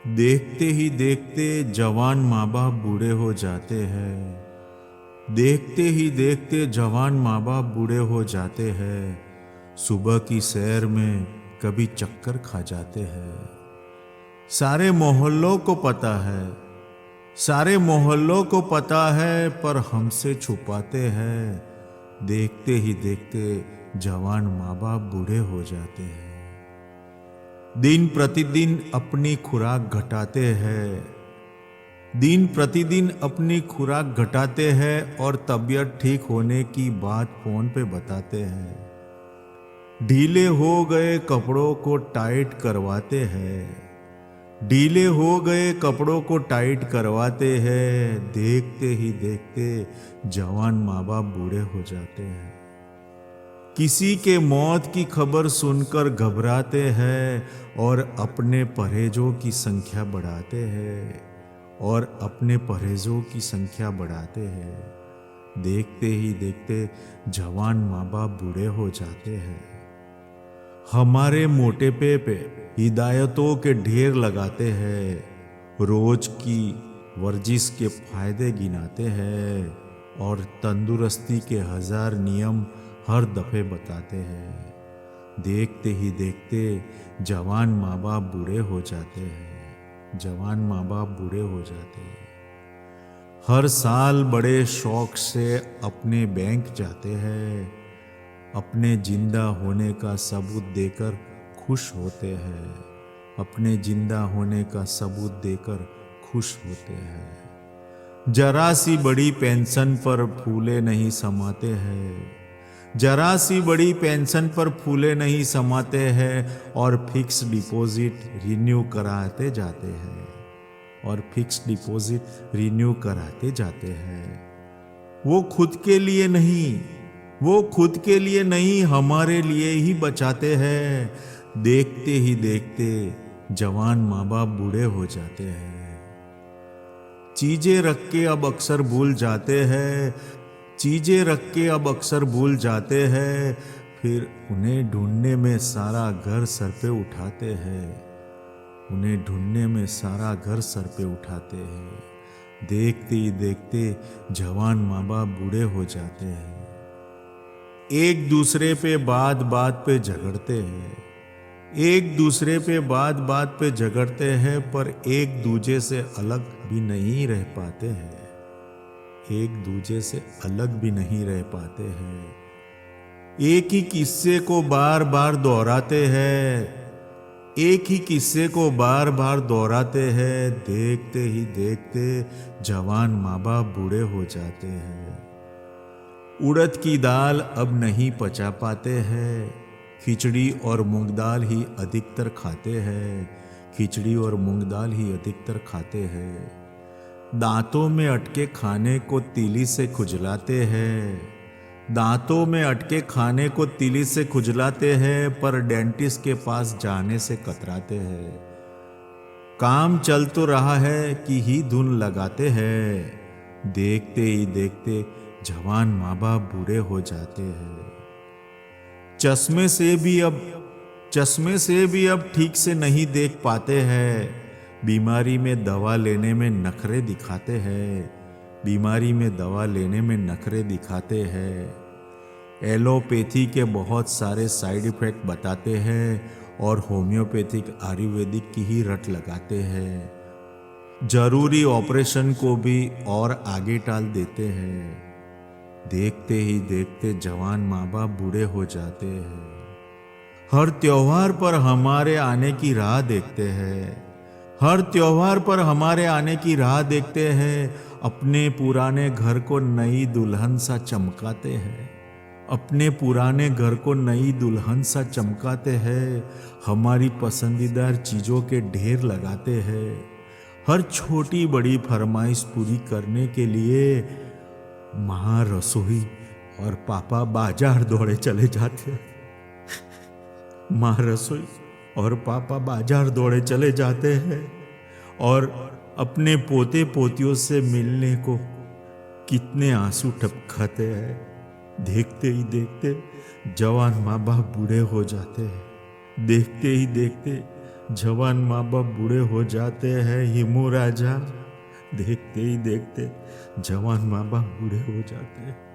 देखते ही देखते जवान माँ बाप बूढ़े हो जाते हैं। देखते ही देखते जवान माँ बाप बूढ़े हो जाते हैं। सुबह की सैर में कभी चक्कर खा जाते हैं। सारे मोहल्लों को पता है, सारे मोहल्लों को पता है, पर हमसे छुपाते हैं। देखते ही देखते जवान माँ बाप बूढ़े हो जाते हैं। दिन प्रतिदिन अपनी खुराक घटाते हैं, दिन प्रतिदिन अपनी खुराक घटाते हैं और तबीयत ठीक होने की बात फोन पे बताते हैं। ढीले हो गए कपड़ों को टाइट करवाते हैं, ढीले हो गए कपड़ों को टाइट करवाते हैं। देखते ही देखते जवान माँ बाप बूढ़े हो जाते हैं। किसी के मौत की खबर सुनकर घबराते हैं और अपने परहेजों की संख्या बढ़ाते हैं, और अपने परहेजों की संख्या बढ़ाते हैं। देखते ही देखते जवान माँ बाप बूढ़े हो जाते हैं। हमारे मोटेपे पे हिदायतों के ढेर लगाते हैं, रोज की वर्जिश के फायदे गिनाते हैं और तंदुरुस्ती के 1000 नियम हर दफे बताते हैं। देखते ही देखते जवान माँ बाप बूढ़े हो जाते हैं, जवान माँ बाप बूढ़े हो जाते हैं। हर साल बड़े शौक से अपने बैंक जाते हैं, अपने जिंदा होने का सबूत देकर खुश होते हैं, अपने जिंदा होने का सबूत देकर खुश होते हैं। जरा सी बड़ी पेंशन पर फूले नहीं समाते हैं, जरा सी बड़ी पेंशन पर फूले नहीं समाते हैं, और फिक्स डिपॉजिट रिन्यू कराते जाते हैं, और फिक्स डिपॉजिट रिन्यू कराते जाते हैं। वो खुद के लिए नहीं, वो खुद के लिए नहीं, हमारे लिए ही बचाते हैं। देखते ही देखते जवान माँ बाप बूढ़े हो जाते हैं। चीजें रख के अब अक्सर भूल जाते हैं, चीजें रख के अब अक्सर भूल जाते हैं। फिर उन्हें ढूंढने में सारा घर सर पे उठाते हैं, उन्हें ढूंढने में सारा घर सर पे उठाते हैं। देखते ही देखते जवान माँ बाप बूढ़े हो जाते हैं। एक दूसरे पे बात बात पे झगड़ते हैं, एक दूसरे पे बात बात पे झगड़ते हैं, पर एक दूजे से अलग भी नहीं रह पाते हैं, एक दूजे से अलग भी नहीं रह पाते हैं। एक ही किस्से को बार बार दोहराते हैं, एक ही किस्से को बार बार दोहराते हैं। देखते ही देखते जवान माँ बाप बूढ़े हो जाते हैं। उड़द की दाल अब नहीं पचा पाते हैं, खिचड़ी और मूंग दाल ही अधिकतर खाते हैं, खिचड़ी और मूंग दाल ही अधिकतर खाते हैं। दांतों में अटके खाने को तीली से खुजलाते हैं, दांतों में अटके खाने को तीली से खुजलाते हैं, पर डेंटिस्ट के पास जाने से कतराते हैं। काम चल तो रहा है कि ही धुन लगाते हैं। देखते ही देखते जवान माँ बाप बूढ़े हो जाते हैं। चश्मे से भी अब ठीक से नहीं देख पाते हैं। बीमारी में दवा लेने में नखरे दिखाते हैं, बीमारी में दवा लेने में नखरे दिखाते हैं। एलोपैथी के बहुत सारे साइड इफेक्ट बताते हैं और होम्योपैथिक आयुर्वेदिक की ही रट लगाते हैं। जरूरी ऑपरेशन को भी और आगे टाल देते हैं। देखते ही देखते जवान माँ बाप बूढ़े हो जाते हैं। हर त्योहार पर हमारे आने की राह देखते हैं, हर त्योहार पर हमारे आने की राह देखते हैं। अपने पुराने घर को नई दुल्हन सा चमकाते हैं, अपने पुराने घर को नई दुल्हन सा चमकाते हैं। हमारी पसंदीदा चीजों के ढेर लगाते हैं। हर छोटी बड़ी फरमाइश पूरी करने के लिए माँ रसोई और पापा बाजार दौड़े चले जाते हैं। माँ रसोई और पापा बाजार दौड़े चले जाते हैं और अपने पोते पोतियों से मिलने को कितने आंसू टपकाते हैं। देखते ही देखते जवान माँ बाप बूढ़े हो जाते हैं। देखते ही देखते जवान माँ बाप बूढ़े हो जाते हैं हिमू राजा, देखते ही देखते जवान माँ बाप बूढ़े हो जाते हैं।